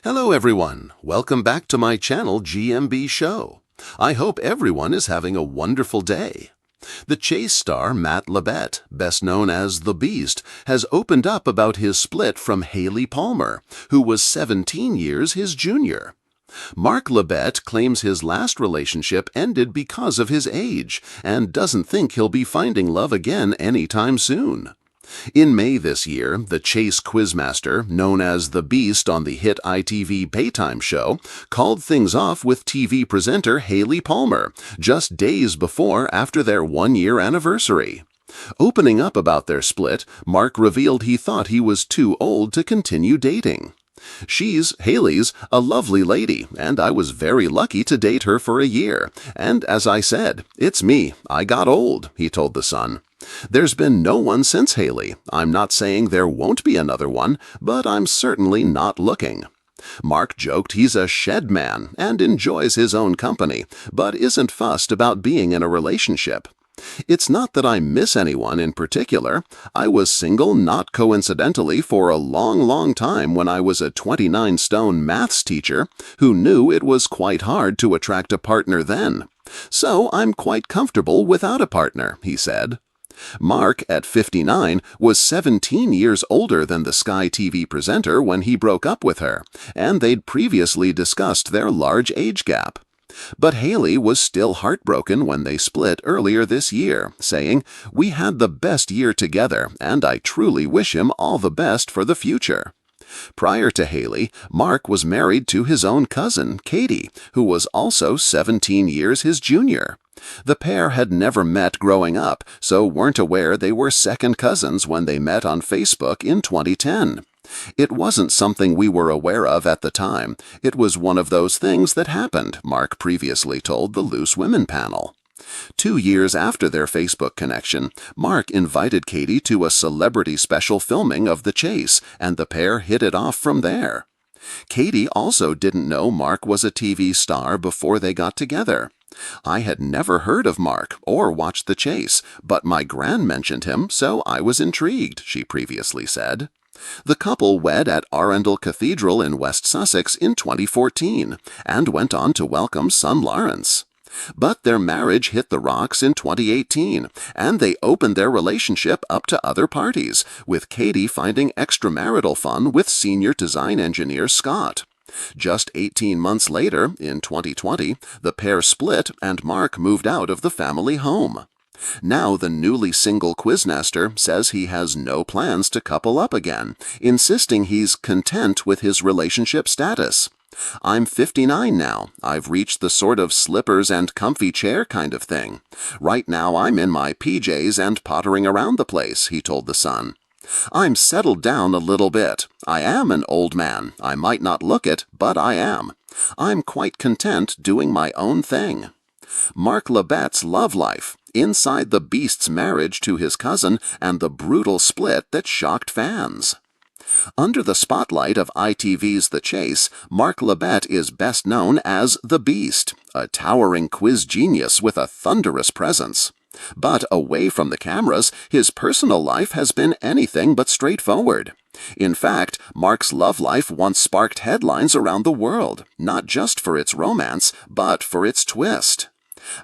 Hello everyone, welcome back to my channel GMB SHOW. I hope everyone is having a wonderful day. The Chase star Matt Labbett, best known as The Beast, has opened up about his split from Hailey Palmer, who was 17 years his junior. Mark Labbett claims his last relationship ended because of his age and doesn't think he'll be finding love again anytime soon. In May this year, the Chase quizmaster, known as The Beast on the hit ITV Paytime show, called things off with TV presenter Hailey Palmer, just days after their one-year anniversary. Opening up about their split, Mark revealed he thought he was too old to continue dating. Hailey's a lovely lady, and I was very lucky to date her for a year. And as I said, it's me, I got old, he told The Sun. There's been no one since Hailey. I'm not saying there won't be another one, but I'm certainly not looking. Mark joked he's a shed man and enjoys his own company, but isn't fussed about being in a relationship. It's not that I miss anyone in particular. I was single not coincidentally for a long time when I was a 29-stone maths teacher who knew it was quite hard to attract a partner then. So I'm quite comfortable without a partner, he said. Mark, at 59, was 17 years older than the Sky TV presenter when he broke up with her, and they'd previously discussed their large age gap. But Hailey was still heartbroken when they split earlier this year, saying, "We had the best year together, and I truly wish him all the best for the future." Prior to Hailey, Mark was married to his own cousin, Katie, who was also 17 years his junior. The pair had never met growing up, so weren't aware they were second cousins when they met on Facebook in 2010. "It wasn't something we were aware of at the time. It was one of those things that happened," Mark previously told the Loose Women panel. 2 years after their Facebook connection, Mark invited Katie to a celebrity special filming of The Chase, and the pair hit it off from there. Katie also didn't know Mark was a TV star before they got together. "I had never heard of Mark or watched The Chase, but my gran mentioned him, so I was intrigued," she previously said. The couple wed at Arundel Cathedral in West Sussex in 2014 and went on to welcome son Lawrence. But their marriage hit the rocks in 2018, and they opened their relationship up to other parties, with Katie finding extramarital fun with senior design engineer Scott. Just 18 months later, in 2020, the pair split and Mark moved out of the family home. Now the newly single quizmaster says he has no plans to couple up again, insisting he's content with his relationship status. "I'm 59 now. I've reached the sort of slippers and comfy chair kind of thing. Right now I'm in my PJs and pottering around the place," he told The Sun. "I'm settled down a little bit. I am an old man. I might not look it, but I am. I'm quite content doing my own thing." Mark Labbett's love life, inside the Beast's marriage to his cousin and the brutal split that shocked fans. Under the spotlight of ITV's The Chase, Mark Labbett is best known as The Beast, a towering quiz genius with a thunderous presence. But away from the cameras, his personal life has been anything but straightforward. In fact, Mark's love life once sparked headlines around the world, not just for its romance, but for its twist.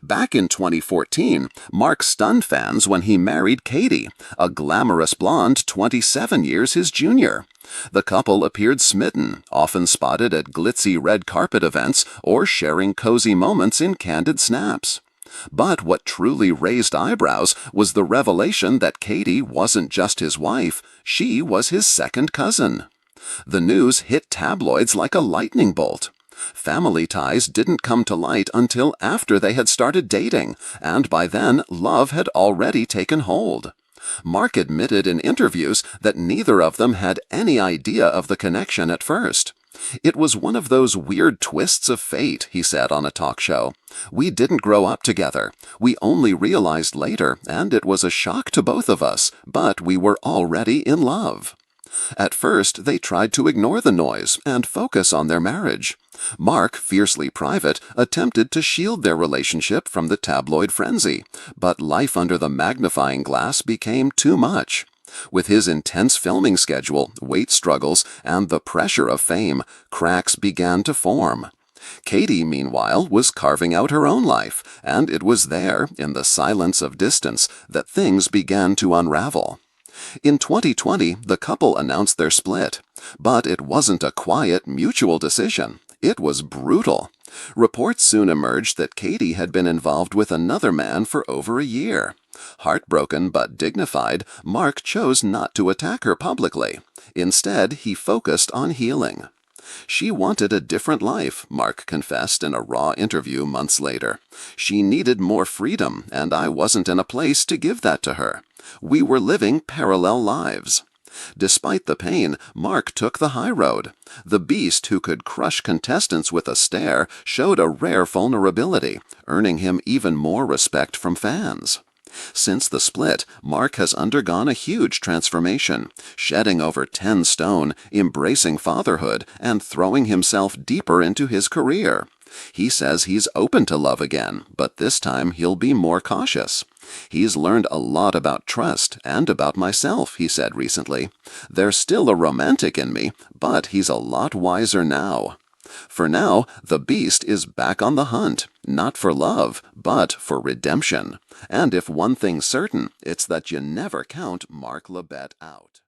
Back in 2014, Mark stunned fans when he married Katie, a glamorous blonde 27 years his junior. The couple appeared smitten, often spotted at glitzy red carpet events or sharing cozy moments in candid snaps. But what truly raised eyebrows was the revelation that Katie wasn't just his wife, she was his second cousin. The news hit tabloids like a lightning bolt. Family ties didn't come to light until after they had started dating, and by then love had already taken hold. Mark admitted in interviews that neither of them had any idea of the connection at first. "It was one of those weird twists of fate," he said on a talk show. "We didn't grow up together. We only realized later, and it was a shock to both of us, but we were already in love." At first, they tried to ignore the noise and focus on their marriage. Mark, fiercely private, attempted to shield their relationship from the tabloid frenzy, but life under the magnifying glass became too much. With his intense filming schedule, weight struggles, and the pressure of fame, cracks began to form. Katie, meanwhile, was carving out her own life, and it was there, in the silence of distance, that things began to unravel. In 2020, the couple announced their split. But it wasn't a quiet, mutual decision. It was brutal. Reports soon emerged that Katie had been involved with another man for over a year. Heartbroken but dignified, Mark chose not to attack her publicly. Instead, he focused on healing. She wanted a different life, Mark confessed in a raw interview months later. She needed more freedom, and I wasn't in a place to give that to her. We were living parallel lives. Despite the pain, Mark took the high road. The beast who could crush contestants with a stare showed a rare vulnerability, earning him even more respect from fans. Since the split, Mark has undergone a huge transformation, shedding over 10 stone, embracing fatherhood, and throwing himself deeper into his career. He says he's open to love again, but this time he'll be more cautious. He's learned a lot about trust and about myself, he said recently. There's still a romantic in me, but he's a lot wiser now. For now, the beast is back on the hunt, not for love, but for redemption. And if one thing's certain, it's that you never count Mark Labbett out.